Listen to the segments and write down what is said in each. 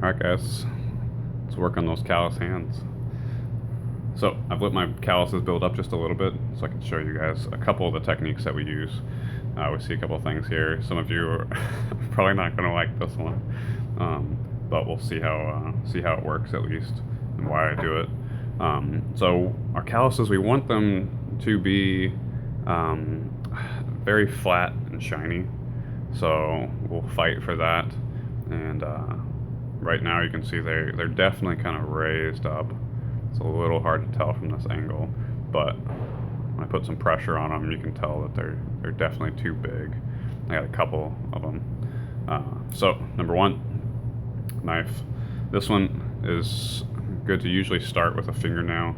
Alright guys, let's work on those callus hands. So I've let my calluses build up just a little bit so I can show you guys a couple of the techniques that we use. We see a couple of things here. Some of you are probably not going to like this one, but we'll see how it works at least and why I do it. So our calluses, we want them to be very flat and shiny. So we'll fight for that. And right now you can see they're definitely kind of raised up. It's a little hard to tell from this angle, but when I put some pressure on them, you can tell that they're definitely too big. I got a couple of them. So number one, knife. This one is good to usually start with a fingernail,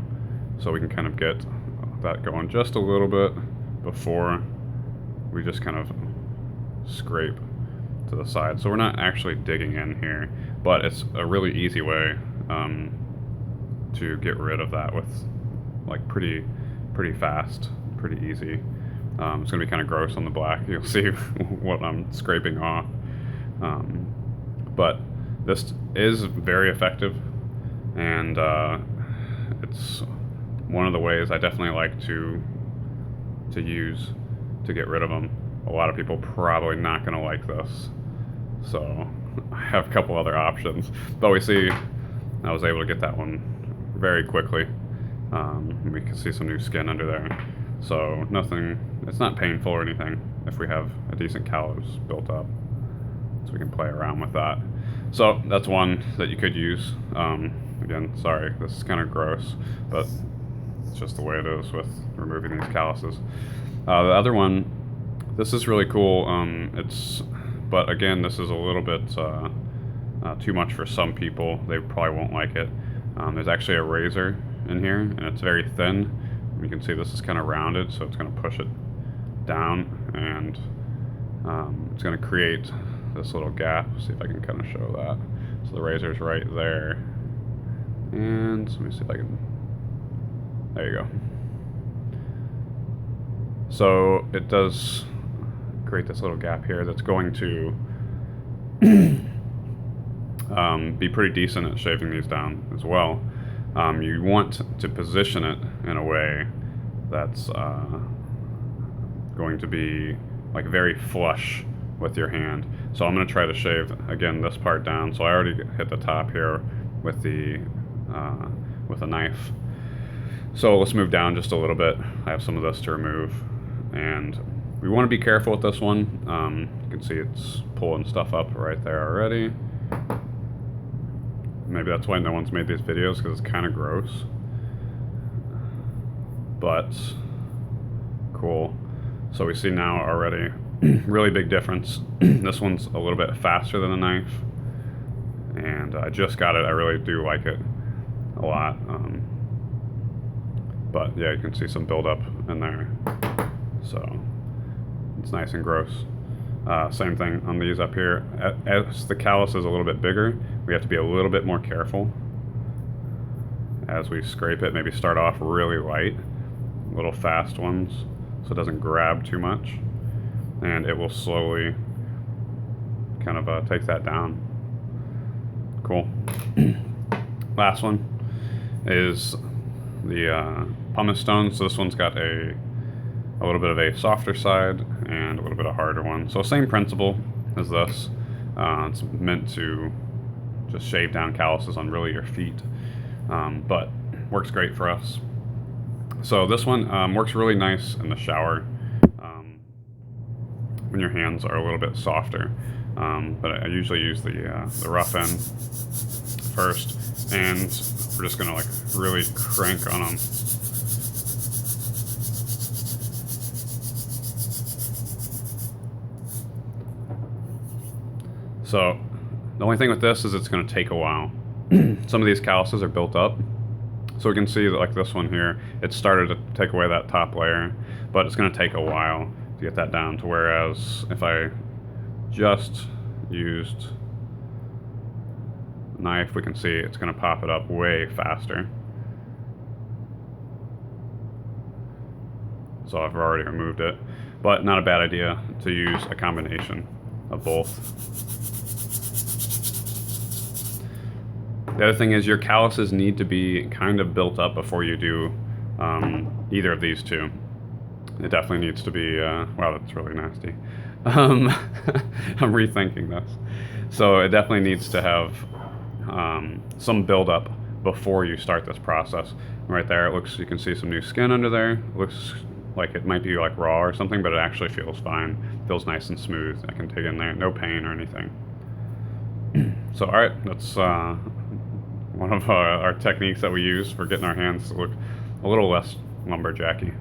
so we can kind of get that going just a little bit before we just kind of scrape to the side. So we're not actually digging in here, but it's a really easy way to get rid of that with like pretty fast, pretty easy. It's gonna be kind of gross on the black. You'll see what I'm scraping off. But this is very effective, and it's one of the ways I definitely like to use to get rid of them. A lot of people probably not gonna like this, so I have a couple other options. But we see I was able to get that one very quickly. We can see some new skin under there, so nothing, it's not painful or anything if we have a decent callus built up, so we can play around with that. So that's one that you could use. Again, sorry, this is kind of gross, but it's just the way it is with removing these calluses. The other one, this is really cool. But again, this is a little bit too much for some people. They probably won't like it. There's actually a razor in here, and it's very thin. You can see this is kind of rounded, so it's going to push it down, and it's going to create this little gap. See if I can kind of show that. So the razor's right there, and let me see if I can. There you go. So it does create this little gap here that's going to be pretty decent at shaving these down as well. You want to position it in a way that's going to be like very flush with your hand. So I'm going to try to shave again this part down. So I already hit the top here with the with a knife. So let's move down just a little bit. I have some of this to remove, and we want to be careful with this one. You can see it's pulling stuff up right there already. Maybe that's why no one's made these videos, because it's kind of gross. But cool. So we see now already really big difference. This one's a little bit faster than the knife, and I just got it. I really do like it a lot. But yeah, you can see some buildup in there. So it's nice and gross. Same thing on these up here. As the callus is a little bit bigger, we have to be a little bit more careful as we scrape it. Maybe start off really light, little fast ones, so it doesn't grab too much, and it will slowly kind of take that down. Cool. Last one is the pumice stone. So this one's got a little bit of a softer side and a little bit of harder one. So same principle as this. It's meant to just shave down calluses on really your feet, but works great for us. So this one works really nice in the shower when your hands are a little bit softer. But I usually use the rough end first, and we're just gonna like really crank on them. So the only thing with this is it's going to take a while. Some of these calluses are built up, so we can see that like this one here, it started to take away that top layer, but it's going to take a while to get that down, to whereas if I just used a knife, we can see it's going to pop it up way faster. So I've already removed it, but not a bad idea to use a combination of both. The other thing is your calluses need to be kind of built up before you do either of these two. It definitely needs to be, wow, that's really nasty. I'm rethinking this. So it definitely needs to have some buildup before you start this process. Right there, it looks, you can see some new skin under there. It looks like it might be like raw or something, but it actually feels fine. Feels nice and smooth. I can dig in there, no pain or anything. So, all right, that's one of our techniques that we use for getting our hands to look a little less lumberjacky.